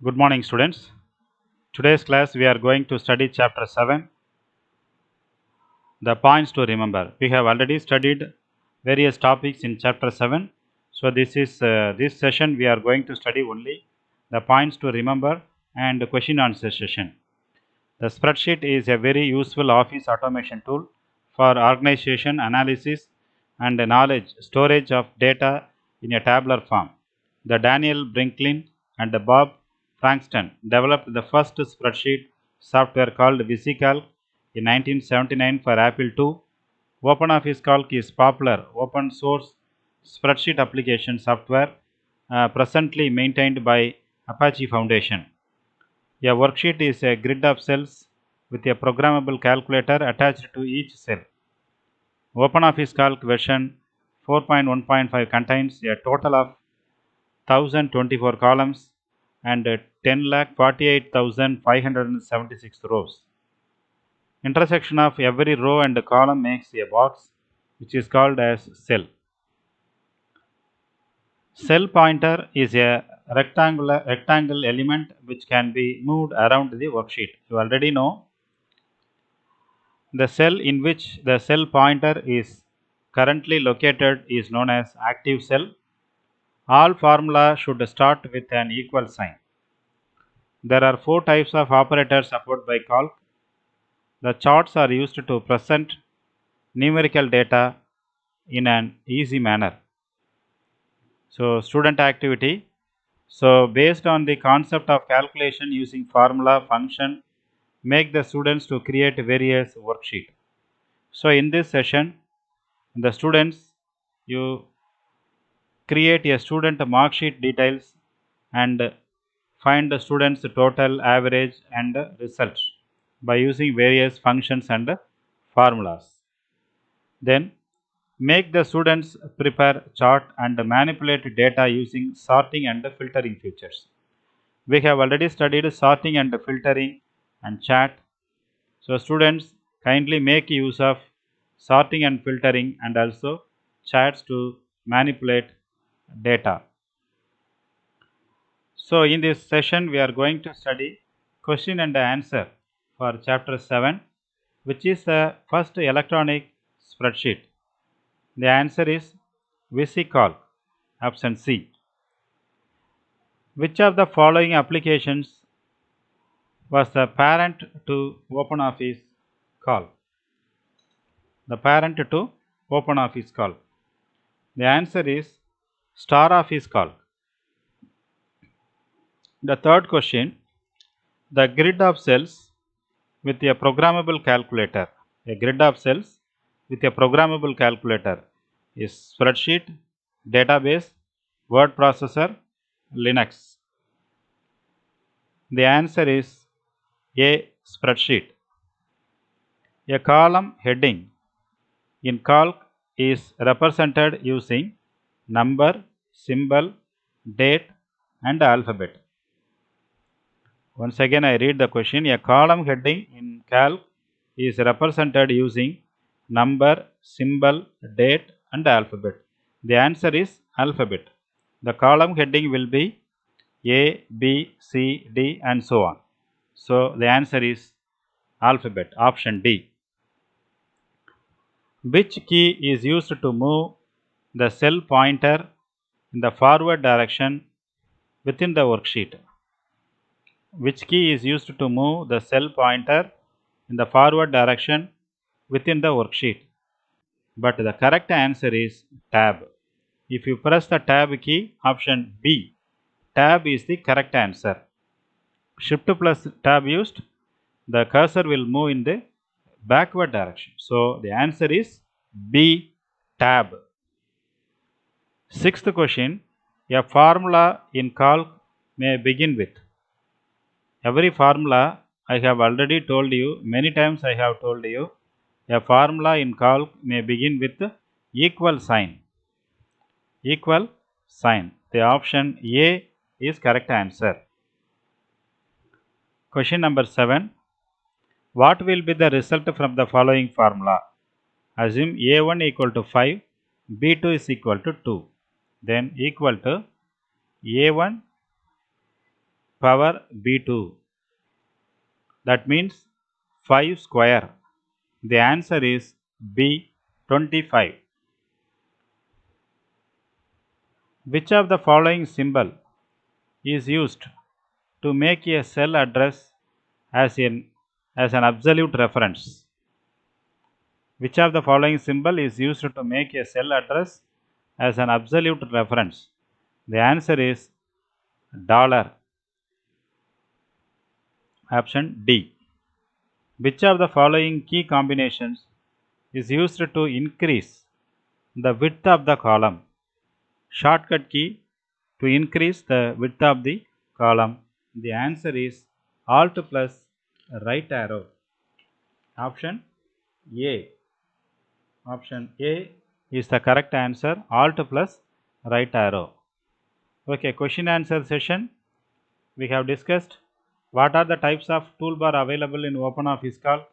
Good morning, students. Today's class we are going to study chapter 7, the points to remember. We have already studied various topics in chapter 7. So this session we are going to study only the points to remember and question answer session. The spreadsheet is a very useful office automation tool for organization, analysis and knowledge storage of data in a tabular form. The Daniel Brinklin and Bob Frankston developed the first spreadsheet software called VisiCalc in 1979 for Apple II. OpenOffice Calc is popular open source spreadsheet application software presently maintained by Apache Foundation. A worksheet is a grid of cells with a programmable calculator attached to each cell. OpenOffice Calc version 4.1.5 contains a total of 1024 columns and 10,48,576 rows. Intersection of every row and column makes a box which is called as cell. Cell pointer is a rectangle element which can be moved around the worksheet. You already know the cell in which the cell pointer is currently located is known as active cell. All formula should start with an equal sign. There are 4 types of operators supported by calc. The charts are used to present numerical data in an easy manner. So, student activity. So, based on the concept of calculation using formula function, make the students to create various worksheet. So, in this session, the students you create a student mark sheet details and find the students total, average and result by using various functions and formulas. Then make the students prepare chart and manipulate data using sorting and filtering features. We have already studied sorting and filtering and chat. So students kindly make use of sorting and filtering and also chats to manipulate data. So in this session we are going to study question and answer for chapter 7, which is the first electronic spreadsheet. The answer is VisiCalc, option C. Which of the following applications was the parent to OpenOffice Calc? The parent to OpenOffice Calc. The answer is StarOffice Calc. The third question, the grid of cells with a programmable calculator. A grid of cells with a programmable calculator is spreadsheet, database, word processor, Linux. The answer is A, spreadsheet. A column heading in calc is represented using number, symbol, date and alphabet. Once again I read the question. A column heading in calc is represented using number, symbol, date and alphabet. The answer is alphabet. The column heading will be A, B, C, D and so on. So the answer is alphabet, option D. Which key is used to move the cell pointer in the forward direction within the worksheet? Which key is used to move the cell pointer in the forward direction within the worksheet? But the correct answer is tab. If you press the tab key, option B, tab is the correct answer. Shift plus tab used, the cursor will move in the backward direction. So the answer is B, tab. Sixth question, a formula in calc may begin with. Every formula I have already told you, many times I have told you, a formula in calc may begin with equal sign. Equal sign. The option A is correct answer. Question number 7. What will be the result from the following formula? Assume A1 equal to 5, B2 is equal to 2. Then equal to A1 power B2. That means 5 square. The answer is B, 25. Which of the following symbol is used to make a cell address as an absolute reference? Which of the following symbol is used to make a cell address as an absolute reference? The answer is dollar. Option D. Which of the following key combinations is used to increase the width of the column? Shortcut key to increase the width of the column. The answer is Alt plus right arrow. Option A. Option A is the correct answer. Alt plus right arrow. Okay, question answer session. We have discussed what are the types of toolbar available in OpenOffice Calc.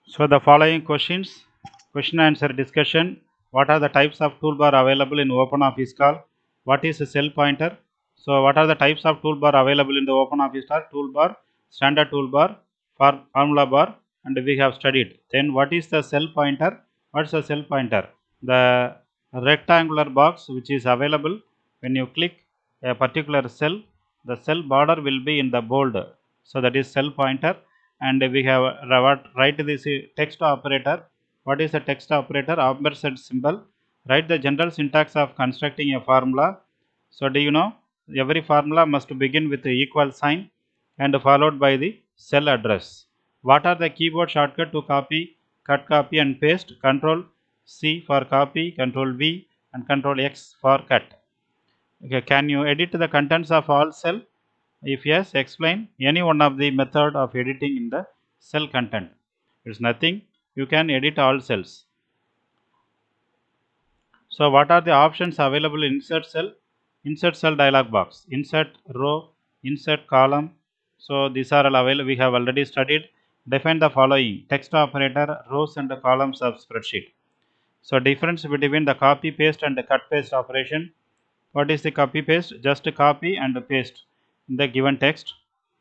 So the following questions, question answer discussion. What are the types of toolbar available in OpenOffice Calc? What is a cell pointer? So what are the types of toolbar available in the OpenOffice Calc? Toolbar, standard toolbar, formula bar, and we have studied. Then what is the cell pointer? What is a cell pointer? The rectangular box which is available when you click a particular cell, the cell border will be in the bold. So that is cell pointer. And we have write this text operator. What is a text operator? Ampersand symbol. Write the general syntax of constructing a formula. So do you know every formula must begin with the equal sign and followed by the cell address. What are the keyboard shortcut to copy, cut, copy and paste? Control C for copy, Control V and Control X for cut. Okay, can you edit the contents of all cell? If yes, explain any one of the method of editing in the cell content. It's nothing. You can edit all cells. So what are the options available in insert cell? Insert cell dialog box. Insert row, insert column. So these are all available. We have already studied. Define the following text operator, rows and columns of spreadsheet. So difference between the copy paste and the cut paste operation. What is the copy paste? Just copy and paste in the given text.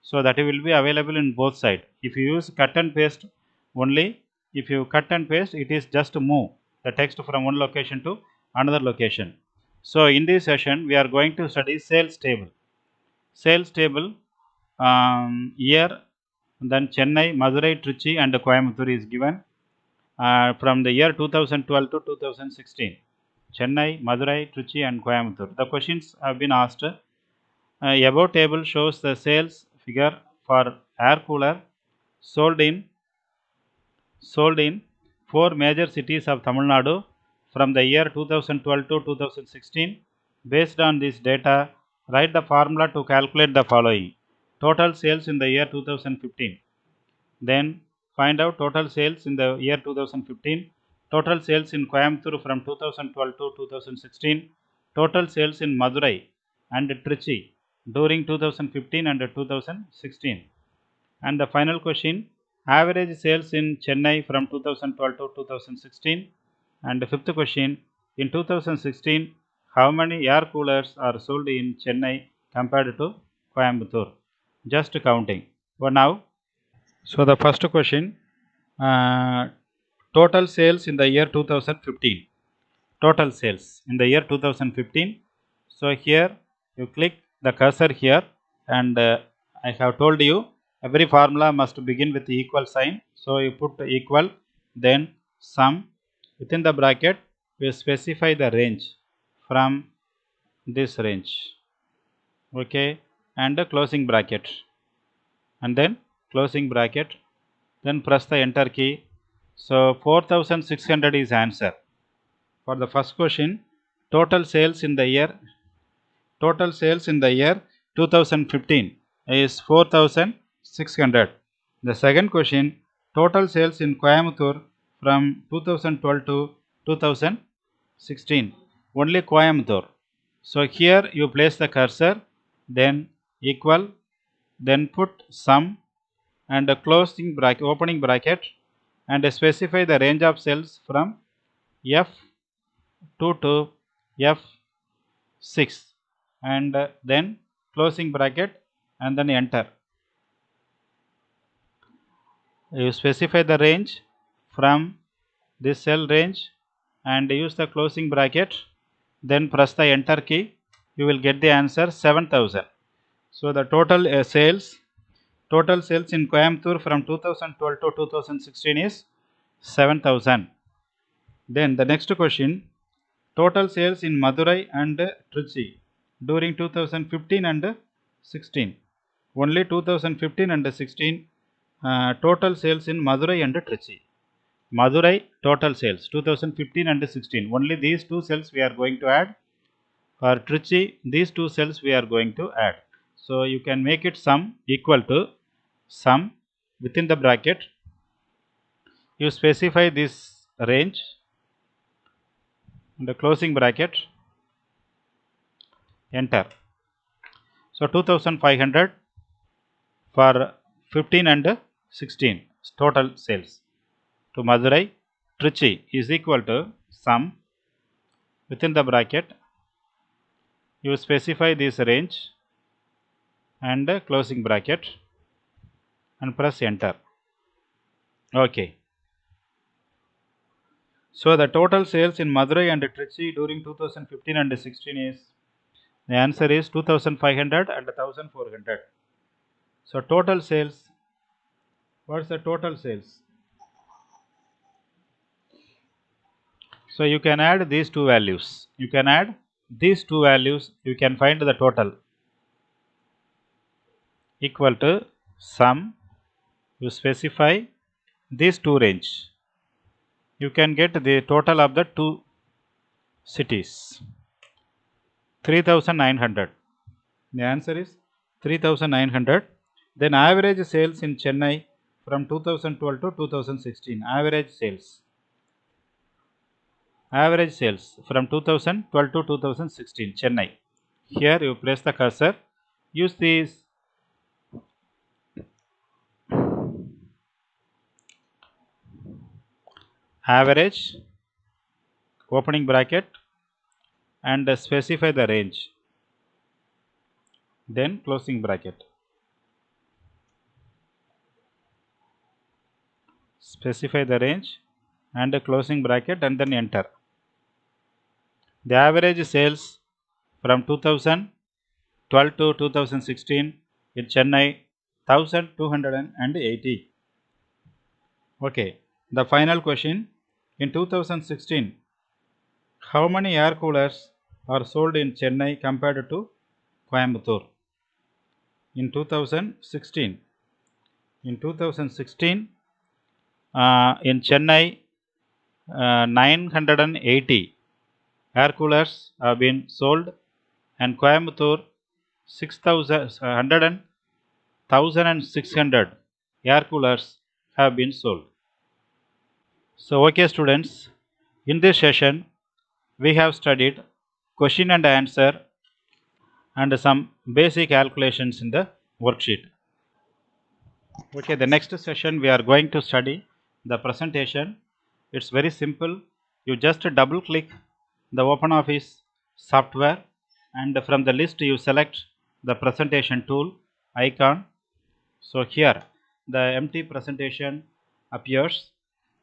So that will be available in both sides. If you use cut and paste only, if you cut and paste, it is just to move the text from one location to another location. So in this session, we are going to study sales table. Sales table year, then Chennai, Madurai, Trichy and Coimbatore is given from the year 2012 to 2016. Chennai, Madurai, Trichy and Coimbatore. The questions have been asked. Above table shows the sales figure for air cooler sold in 4 major cities of Tamil Nadu from the year 2012 to 2016. Based on this data, write the formula to calculate the following. Total sales in the year 2015. Then find out total sales in the year 2015. Total sales in Coimbatore from 2012 to 2016. Total sales in Madurai and Trichy during 2015 and 2016. And the final question, average sales in Chennai from 2012 to 2016. And the fifth question, in 2016, how many air coolers are sold in Chennai compared to Coimbatore? Just counting. For now, so the first question, total sales in the year 2015. Total sales in the year 2015. So here you click the cursor here and I have told you every formula must begin with the equal sign. So you put equal, then sum, within the bracket we specify the range from this range, okay, and the closing bracket, and then closing bracket, then press the enter key. So 4600 is answer. For the first question, total sales in the year 2015 is 4600. The second question, total sales in Coimbatore from 2012 to 2016, only Coimbatore. So here you place the cursor, then equal, then put sum and a closing bracket, opening bracket, and specify the range of cells from F2 to F6, and then closing bracket, and then enter. You specify the range from this cell range and use the closing bracket, then press the enter key. You will get the answer 7,000. So the total sales in Coimbatore from 2012 to 2016 is 7,000. Then the next question, total sales in Madurai and Trichy during 2015 and 16. Only 2015 and 16 total sales in Madurai and Trichy. Madurai total sales 2015 and 16. Only these two cells we are going to add. For Trichy, these two cells we are going to add. So you can make it sum equal to sum within the bracket. You specify this range in the closing bracket, enter. So 2500 for 15 and 16 total sales to Madurai. Trichy is equal to sum within the bracket. You specify this range and closing bracket and press enter. Okay. So the total sales in Madurai and Trichy during 2015 and 16 is, the answer is 2500 and 1400. So total sales, what's the total sales? So you can add these two values. You can find the total equal to sum. You specify these two range. You can get the total of the two cities, 3,900. The answer is 3,900. Then average sales in Chennai from 2012 to 2016. Average sales from 2012 to 2016 Chennai. Here you place the cursor. Use these average opening bracket and specify the range, then closing bracket. Specify the range and closing bracket and then enter. The average sales from 2012 to 2016 in Chennai 1280. Okay, the final question, in 2016 how many air coolers are sold in Chennai compared to Coimbatore? In 2016 in Chennai 980 air coolers have been sold, and Coimbatore 1,600 air coolers have been sold. So okay students, in this session we have studied question and answer and some basic calculations in the worksheet. Okay, the next session we are going to study the presentation. It's very simple. You just double click the OpenOffice software and from the list you select the presentation tool icon. So here the empty presentation appears.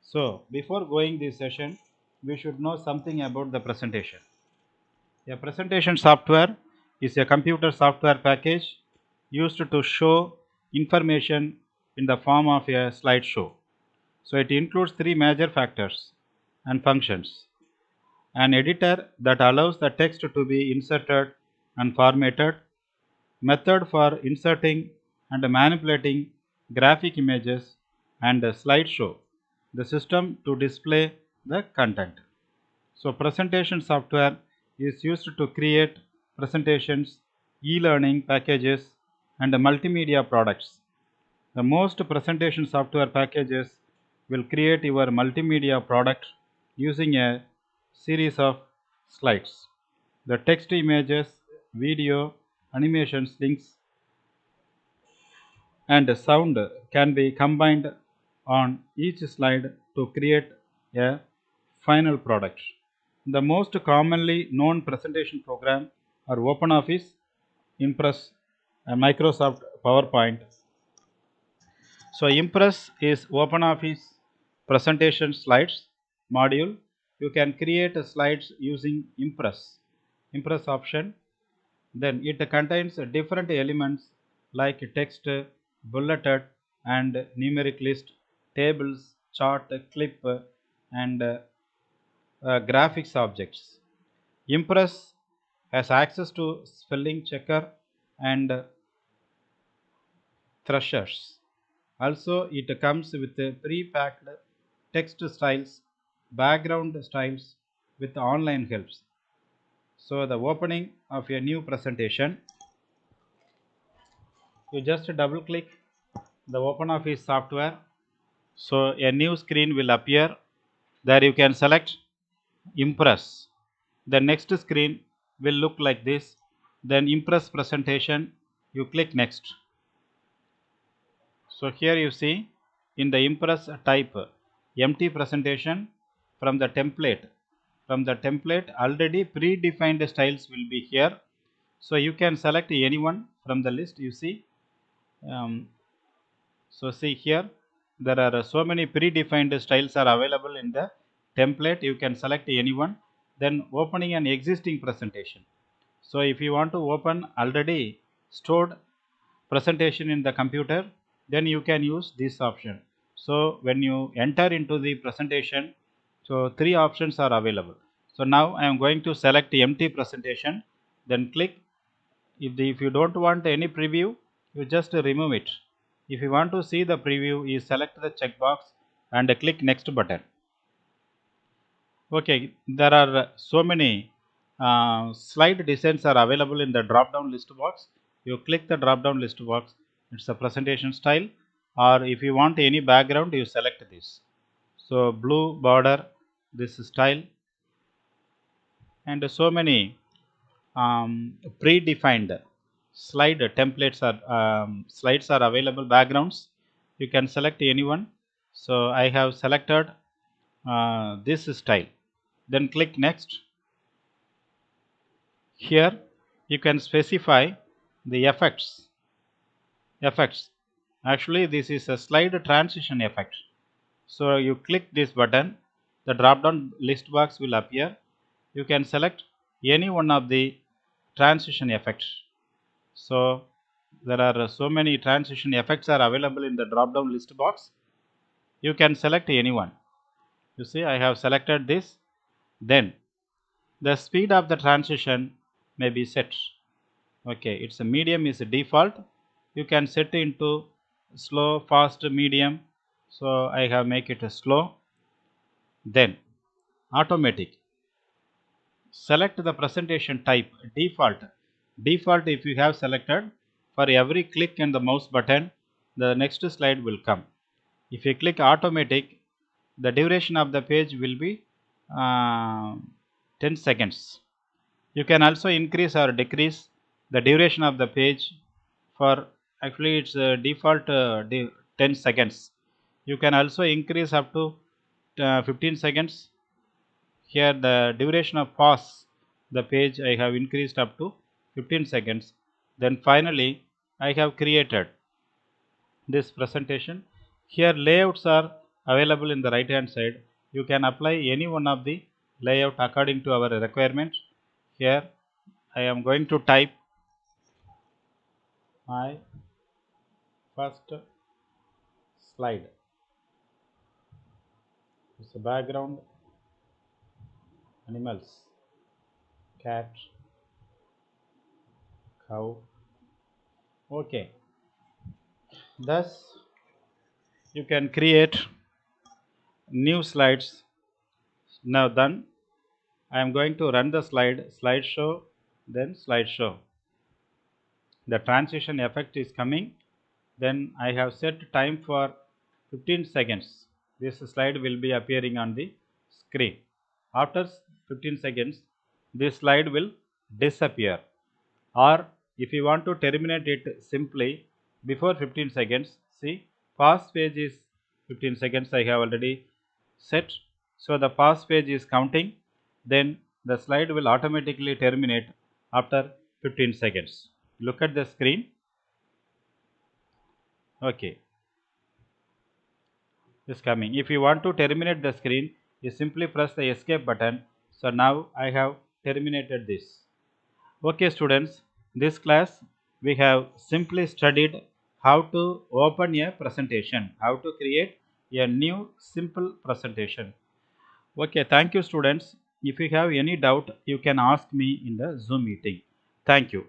So before going this session, we should know something about the presentation. A presentation software is a computer software package used to show information in the form of a slideshow. So it includes three major factors and functions. An editor that allows the text to be inserted and formatted, method for inserting and manipulating graphic images, and a slideshow, the system to display the content. So presentation software is used to create presentations, e-learning packages, and multimedia products. The most presentation software packages will create your multimedia product using a series of slides. The text, images, video, animations, links, and sound can be combined on each slide to create a final product. The most commonly known presentation program are OpenOffice, Impress, and Microsoft PowerPoint. So Impress is OpenOffice presentation slides module. You can create slides using Impress option. Then it contains different elements like text, bulleted and numeric list, tables, chart, clip and graphics objects. Impress has access to spelling checker and threshers. Also, it comes with pre-packed text styles, background styles with online helps. So, the opening of a new presentation, you just double click the OpenOffice software. So, a new screen will appear. There you can select Impress. The next screen will look like this. Then Impress presentation, you click next. So here you see in the Impress type empty presentation from the template. From the template already predefined styles will be here. So you can select anyone from the list you see. So see here there are so many predefined styles are available in the template. You can select anyone. Then opening an existing presentation. So if you want to open already stored presentation in the computer, then you can use this option. So when you enter into the presentation, so three options are available. So now I am going to select empty presentation, then click. If you don't want any preview, you just remove it. If you want to see the preview, you select the checkbox and click next button. Okay, there are so many slide designs are available in the drop down list box. You click the drop down list box, it's a presentation style, or if you want any background, you select this. So blue border, this style, and so many predefined slide templates are slides are available. Backgrounds, you can select anyone. So I have selected this style. Then click next. Here you can specify the effects. Actually this is a slide transition effect. So you click this button, the drop down list box will appear. You can select any one of the transition effects. So there are so many transition effects are available in the drop down list box. You can select any one. You see I have selected this. Then the speed of the transition may be set. Okay, it's a medium is a default. You can set into slow, fast, medium. So I have make it a slow. Then automatic, select the presentation type. Default if you have selected, for every click and the mouse button the next slide will come. If you click automatic, the duration of the page will be 10 seconds. You can also increase or decrease the duration of the page. For actually it's default 10 seconds. You can also increase up to 15 seconds. Here the duration of pause the page I have increased up to 15 seconds. Then finally I have created this presentation. Here layouts are available in the right hand side. You can apply any one of the layout according to our requirement. Here I am going to type my first slide. It's a background, animals, cat, cow. Okay, thus you can create new slides. Now then I am going to run the slideshow, then slideshow. The transition effect is coming. Then I have set time for 15 seconds. This slide will be appearing on the screen. After 15 seconds, this slide will disappear. Or if you want to terminate it simply before 15 seconds, see pause page is 15 seconds I have already set. So the pause page is counting, then the slide will automatically terminate after 15 seconds. Look at the screen. Okay, it's coming. If you want to terminate the screen, you simply press the escape button. So now I have terminated this. Okay students, this class we have simply studied how to open a presentation, how to create a new simple presentation. Okay, thank you students. If you have any doubt, you can ask me in the Zoom meeting. Thank you.